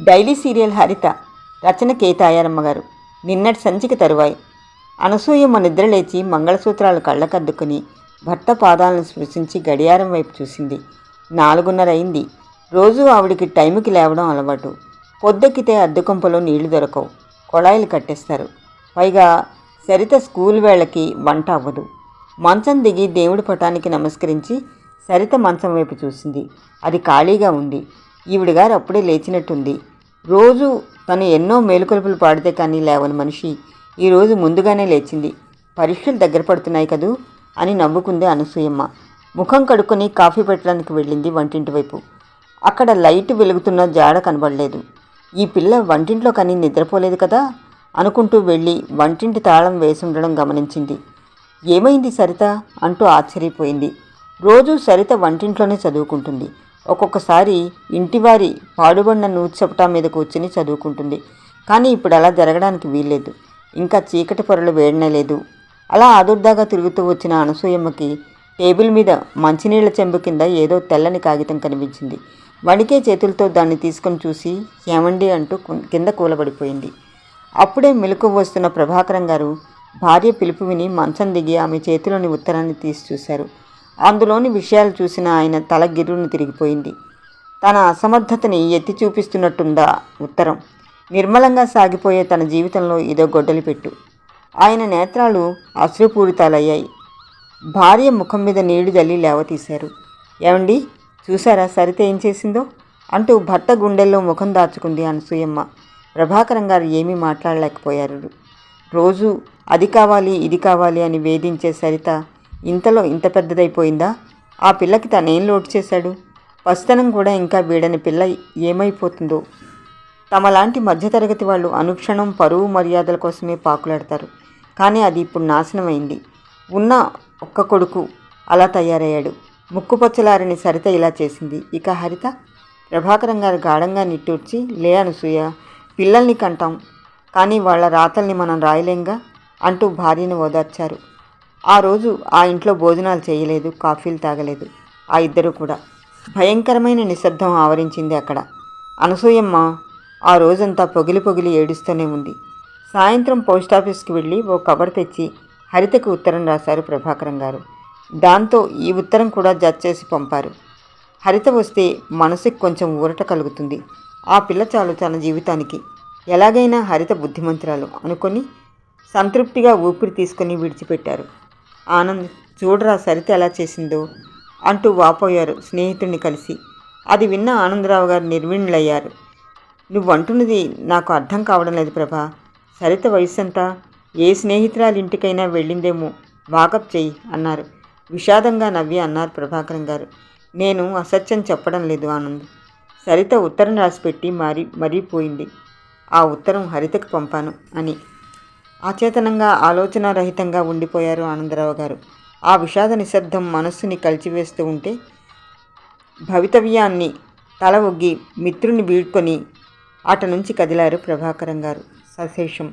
Daily serial హరిత. రచన కేతాయారమ్మ గారు. నిన్నటి సంచిక తరువాయి. అనసూయమ్మ నిద్రలేచి మంగళసూత్రాలు కళ్ళకద్దుకుని భర్త పాదాలను స్పృశించి గడియారం వైపు చూసింది. 4:30 అయింది. రోజు ఆవిడికి టైంకి లేవడం అలవాటు. పొద్దెక్కితే అద్దెకొంపలో నీళ్లు దొరకవు, కొళాయిలు కట్టేస్తారు. పైగా సరిత స్కూల్ వేళకి వంట అవ్వదు. మంచం దిగి దేవుడి పటానికి నమస్కరించి సరిత మంచం వైపు చూసింది. అది ఖాళీగా ఉంది. ఈవిడగారు అప్పుడే లేచినట్టుంది. రోజు తను ఎన్నో మేలుకొలుపులు పాడితే కానీ లేవని మనిషి ఈరోజు ముందుగానే లేచింది. పరీక్షలు దగ్గర పడుతున్నాయి కదూ అని నవ్వుకుంది అనసూయమ్మ. ముఖం కడుక్కొని కాఫీ పెట్టడానికి వెళ్ళింది వంటింటి వైపు. అక్కడ లైట్ వెలుగుతున్న జాడ కనబడలేదు. ఈ పిల్ల వంటింట్లో కానీ నిద్రపోలేదు కదా అనుకుంటూ వెళ్ళి వంటింటి తాళం వేసుండడం గమనించింది. ఏమైంది సరిత అంటూ ఆశ్చర్యపోయింది. రోజు సరిత వంటింట్లోనే చదువుకుంటుంది. ఒక్కొక్కసారి ఇంటివారి పాడుబడిన నూర్చపటా మీద కూర్చుని చదువుకుంటుంది. కానీ ఇప్పుడు అలా జరగడానికి వీల్లేదు. ఇంకా చీకటి పొరలు వేడనలేదు. అలా ఆదుర్దాగా తిరుగుతూ వచ్చిన అనసూయమ్మకి టేబుల్ మీద మంచినీళ్ల చెంబు కింద ఏదో తెల్లని కాగితం కనిపించింది. వణికే చేతులతో దాన్ని తీసుకొని చూసి ఏమండి అంటూ కింద కూలబడిపోయింది. అప్పుడే మెలకువ వస్తున్న ప్రభాకరం గారు భార్య పిలుపు విని మంచం దిగి ఆమె చేతిలోని ఉత్తరాన్ని తీసి చూశారు. అందులోని విషయాలు చూసిన ఆయన తల గిర్రును తిరిగిపోయింది. తన అసమర్థతని ఎత్తి చూపిస్తున్నట్టుందా ఉత్తరం. నిర్మలంగా సాగిపోయే తన జీవితంలో ఇదో గొడ్డలి పెట్టు. ఆయన నేత్రాలు అశ్రుపూరితాలయ్యాయి. భార్య ముఖం మీద నీళ్లు జల్లి లేవతీశారు. ఏమండి చూసారా సరిత ఏం చేసిందో అంటూ భర్త గుండెల్లో ముఖం దాచుకుంది అనసూయమ్మ. ప్రభాకరం గారు ఏమీ మాట్లాడలేకపోయారు. రోజు అది కావాలి ఇది కావాలి అని వేధించే సరిత ఇంతలో ఇంత పెద్దదైపోయిందా? ఆ పిల్లకి తనేం లోటు చేశాడు? పసితనం కూడా ఇంకా వీడని పిల్ల ఏమైపోతుందో? తమలాంటి మధ్యతరగతి వాళ్ళు అనుక్షణం పరువు మర్యాదల కోసమే పాకులాడతారు. కానీ అది ఇప్పుడు నాశనమైంది. ఉన్న ఒక్క కొడుకు అలా తయారయ్యాడు. ముక్కుపచ్చలారని సరిత ఇలా చేసింది. ఇక హరిత? ప్రభాకరం గారు గాఢంగా నిట్టూర్చి, లే అనసూయ, పిల్లల్ని కంటాం కానీ వాళ్ళ రాతల్ని మనం రాయలేంగా అంటూ భార్యను ఓదార్చారు. ఆ రోజు ఆ ఇంట్లో భోజనాలు చేయలేదు, కాఫీలు తాగలేదు ఆ ఇద్దరు కూడా. భయంకరమైన నిశ్శబ్దం ఆవరించింది అక్కడ. అనసూయమ్మ ఆ రోజంతా పొగిలి పొగిలి ఏడుస్తూనే ఉంది. సాయంత్రం పోస్టాఫీస్కి వెళ్ళి ఓ కవర్ తెచ్చి హరితకు ఉత్తరం రాశారు ప్రభాకరం గారు. దాంతో ఈ ఉత్తరం కూడా జత చేసి పంపారు. హరిత వస్తే మనసుకి కొంచెం ఊరట కలుగుతుంది. ఆ పిల్ల చాలు తన జీవితానికి. ఎలాగైనా హరిత బుద్ధిమంతురాలు అనుకొని సంతృప్తిగా ఊపిరి తీసుకొని విడిచిపెట్టారు. ఆనంద్ చూడరా సరిత ఎలా చేసిందో అంటూ వాపోయారు స్నేహితుడిని కలిసి. అది విన్న ఆనందరావు గారు నిర్విణ్ణులయ్యారు. నువ్వంటున్నది నాకు అర్థం కావడం లేదు ప్రభా. సరిత వయసు ఎంత? ఏ స్నేహితురాలి ఇంటికైనా వెళ్ళిందేమో, వాకప్ చెయ్యి అన్నారు. విషాదంగా నవ్వి అన్నారు ప్రభాకరం గారు. నేను అసత్యం చెప్పడం లేదు ఆనంద్. సరిత ఉత్తరం రాసిపెట్టి మరీ పోయింది. ఆ ఉత్తరం హరితకు పంపాను అని. అచేతనంగా ఆలోచనారహితంగా ఉండిపోయారు ఆనందరావు గారు. ఆ విషాద నిశ్శబ్దం మనస్సుని కలిచివేస్తూ ఉంటే భవితవ్యాన్ని తల ఒగ్గి మిత్రుని వీడ్కొని అట నుంచి కదిలారు ప్రభాకరం గారు. సశేషం.